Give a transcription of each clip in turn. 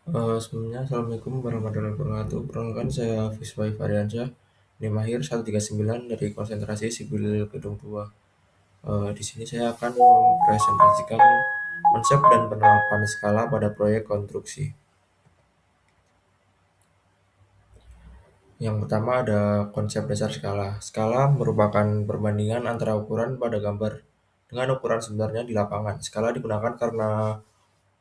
Sebelumnya Assalamualaikum warahmatullahi wabarakatuh. Perkenalkan saya Fiswai Variansyah, NIM akhir 139 dari konsentrasi sipil gedung 2. Di sini saya akan mempresentasikan konsep dan penerapan skala pada proyek konstruksi. Yang pertama ada konsep dasar skala. Skala merupakan perbandingan antara ukuran pada gambar dengan ukuran sebenarnya di lapangan. Skala digunakan karena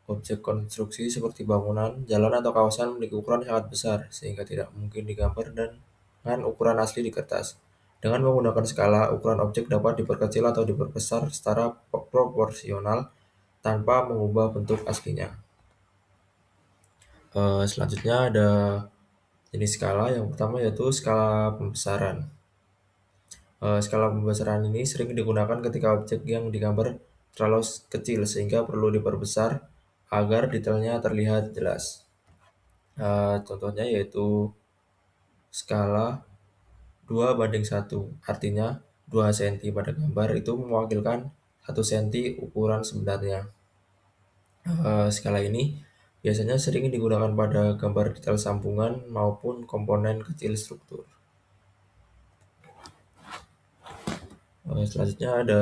objek konstruksi seperti bangunan, jalan, atau kawasan memiliki ukuran sangat besar, sehingga tidak mungkin digambar dengan ukuran asli di kertas. Dengan menggunakan skala, ukuran objek dapat diperkecil atau diperbesar secara proporsional tanpa mengubah bentuk aslinya. Selanjutnya ada jenis skala. Yang pertama yaitu skala pembesaran. Skala pembesaran ini sering digunakan ketika objek yang digambar terlalu kecil sehingga perlu diperbesar agar detailnya terlihat jelas. Contohnya yaitu skala 2:1, artinya 2 cm pada gambar itu mewakilkan 1 cm ukuran sebenarnya. Skala ini biasanya sering digunakan pada gambar detail sambungan maupun komponen kecil struktur. Selanjutnya ada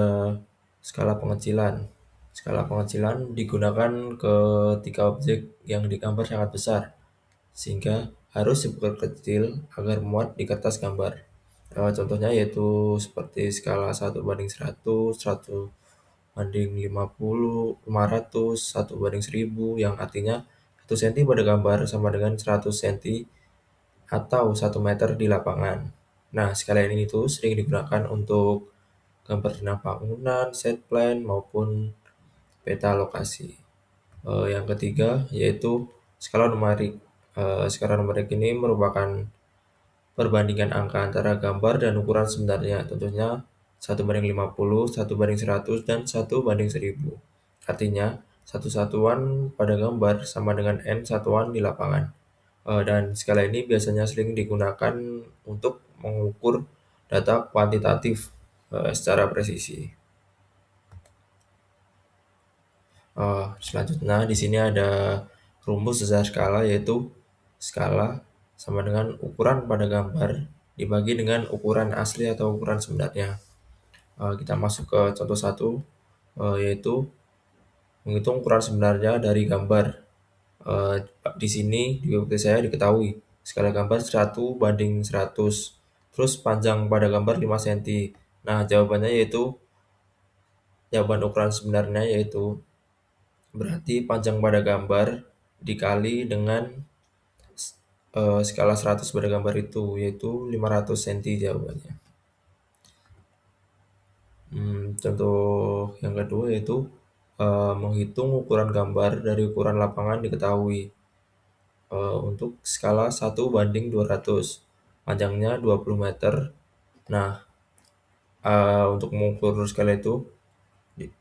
skala pengecilan. Skala pengecilan digunakan ketika objek yang digambar sangat besar, sehingga harus diperkecil agar muat di kertas gambar. Contohnya yaitu seperti skala 1:100, 1:50, 500, 1:1000 yang artinya 1 cm pada gambar sama dengan 100 cm atau 1 meter di lapangan. Nah, skala ini itu sering digunakan untuk gambar jenah bangunan, set plan, maupun peta lokasi. Yang ketiga yaitu skala numerik. Skala numerik ini merupakan perbandingan angka antara gambar dan ukuran sebenarnya, contohnya 1:50, 1:100, dan 1:1000. Artinya, satu satuan pada gambar sama dengan N satuan di lapangan. Dan skala ini biasanya sering digunakan untuk mengukur data kuantitatif secara presisi. Selanjutnya di sini ada rumus dasar skala, yaitu skala sama dengan ukuran pada gambar dibagi dengan ukuran asli atau ukuran sebenarnya. Kita masuk ke contoh 1, yaitu menghitung ukuran sebenarnya dari gambar. Di sini di PPT saya diketahui skala gambar 1:100, terus panjang pada gambar 5 cm. Nah, jawaban ukuran sebenarnya yaitu berarti panjang pada gambar dikali dengan skala 100 pada gambar itu, yaitu 500 cm jawabannya. Contoh yang kedua yaitu menghitung ukuran gambar dari ukuran lapangan diketahui. Untuk skala 1:200, panjangnya 20 meter. Nah, untuk mengukur skala itu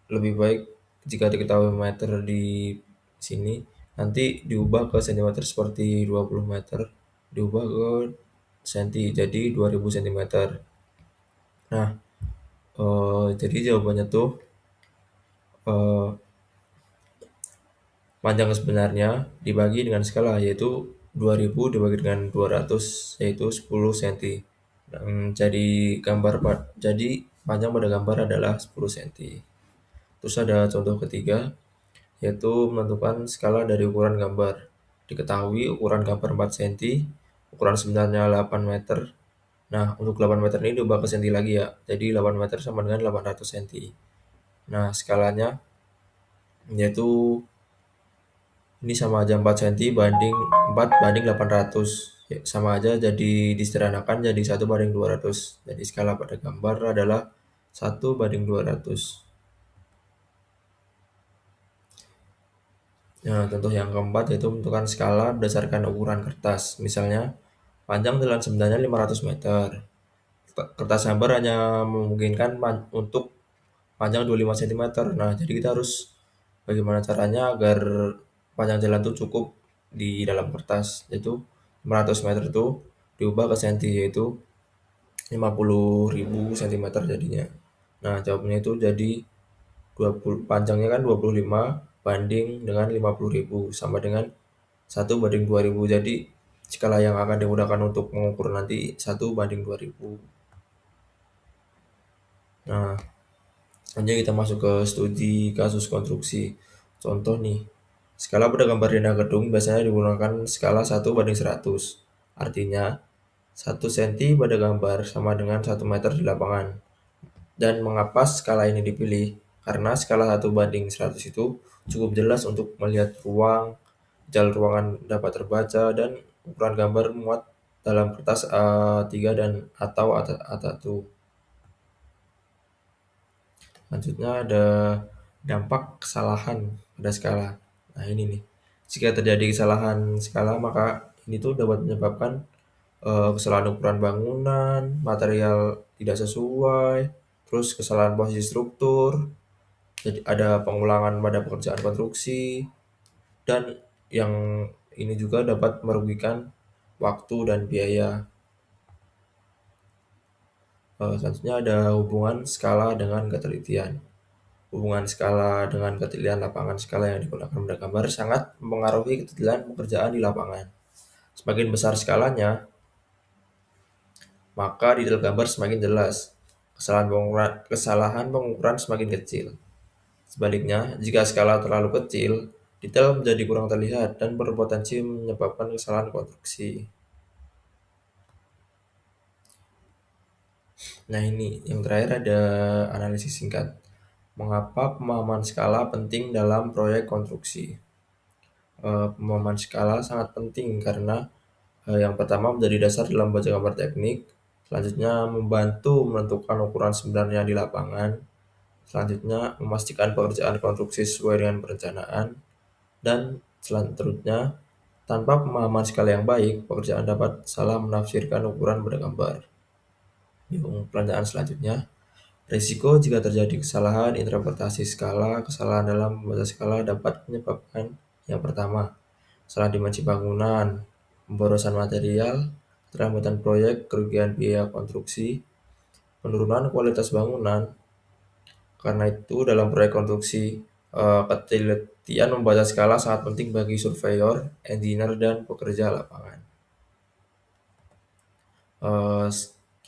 lebih baik jika diketahui meter di sini, nanti diubah ke cm seperti 20 meter, diubah ke senti, jadi 2000 cm. Nah, jadi jawabannya tuh panjang sebenarnya dibagi dengan skala, yaitu 2000 dibagi dengan 200, yaitu 10 cm. Jadi panjang pada gambar adalah 10 cm. Terus ada contoh ketiga, yaitu menentukan skala dari ukuran gambar. Diketahui ukuran gambar 4 cm, ukuran sebenarnya 8 meter. Nah, untuk 8 meter ini diubah ke senti lagi ya. Jadi 8 meter sama dengan 800 cm. Nah, skalanya yaitu ini sama aja 4 cm banding 4:800. Ya, sama aja, jadi disederhanakan jadi 1:200. Jadi skala pada gambar adalah 1:200. Nah, contoh yang keempat yaitu menentukan skala berdasarkan ukuran kertas. Misalnya, panjang jalan sebenarnya 500 meter. Kertas gambar hanya memungkinkan untuk panjang 25 cm. Nah, jadi kita harus bagaimana caranya agar panjang jalan itu cukup di dalam kertas, yaitu 500 meter itu diubah ke senti, yaitu 50.000 cm jadinya. Nah, jawabnya itu jadi 20, panjangnya kan 25 banding dengan 50.000 sama dengan 1:2000. Jadi skala yang akan digunakan untuk mengukur nanti 1:2000. Nah, lanjut kita masuk ke studi kasus konstruksi. Contoh nih, skala pada gambar rendah gedung biasanya digunakan skala 1:100. Artinya, 1 cm pada gambar sama dengan 1 meter di lapangan. Dan mengapa skala ini dipilih? Karena skala 1:100 itu cukup jelas untuk melihat ruang, jalur ruangan dapat terbaca, dan ukuran gambar muat dalam kertas A3 dan atau A1. Selanjutnya ada dampak kesalahan pada skala. Nah ini nih, jika terjadi kesalahan skala maka ini tuh dapat menyebabkan kesalahan ukuran bangunan, material tidak sesuai, terus kesalahan posisi struktur, jadi ada pengulangan pada pekerjaan konstruksi, dan yang ini juga dapat merugikan waktu dan biaya. Selanjutnya ada hubungan skala dengan ketelitian. Hubungan skala dengan ketelitian lapangan. Skala yang digunakan pada gambar sangat mempengaruhi ketelitian pekerjaan di lapangan. Semakin besar skalanya, maka detail gambar semakin jelas. Kesalahan pengukuran semakin kecil. Sebaliknya, jika skala terlalu kecil, detail menjadi kurang terlihat dan berpotensi menyebabkan kesalahan konstruksi. Nah ini, yang terakhir ada analisis singkat. Mengapa pemahaman skala penting dalam proyek konstruksi? Pemahaman skala sangat penting karena yang pertama menjadi dasar dalam membaca gambar teknik, selanjutnya membantu menentukan ukuran sebenarnya di lapangan, selanjutnya memastikan pekerjaan konstruksi sesuai dengan perencanaan, dan selanjutnya tanpa pemahaman skala yang baik, pekerjaan dapat salah menafsirkan ukuran pada gambar. Yuk, perencanaan selanjutnya. Risiko jika terjadi kesalahan interpretasi skala, kesalahan dalam membaca skala dapat menyebabkan yang pertama, salah dimensi bangunan, pemborosan material, keterlambatan proyek, kerugian biaya konstruksi, penurunan kualitas bangunan. Karena itu dalam proyek konstruksi, ketelitian membaca skala sangat penting bagi surveyor, engineer, dan pekerja lapangan.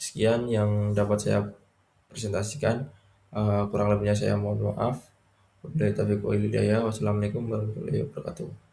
Sekian yang dapat saya presentasikan. Kurang lebihnya saya mohon maaf. Wabillahi taufiq wal hidayah. Wassalamualaikum warahmatullahi wabarakatuh.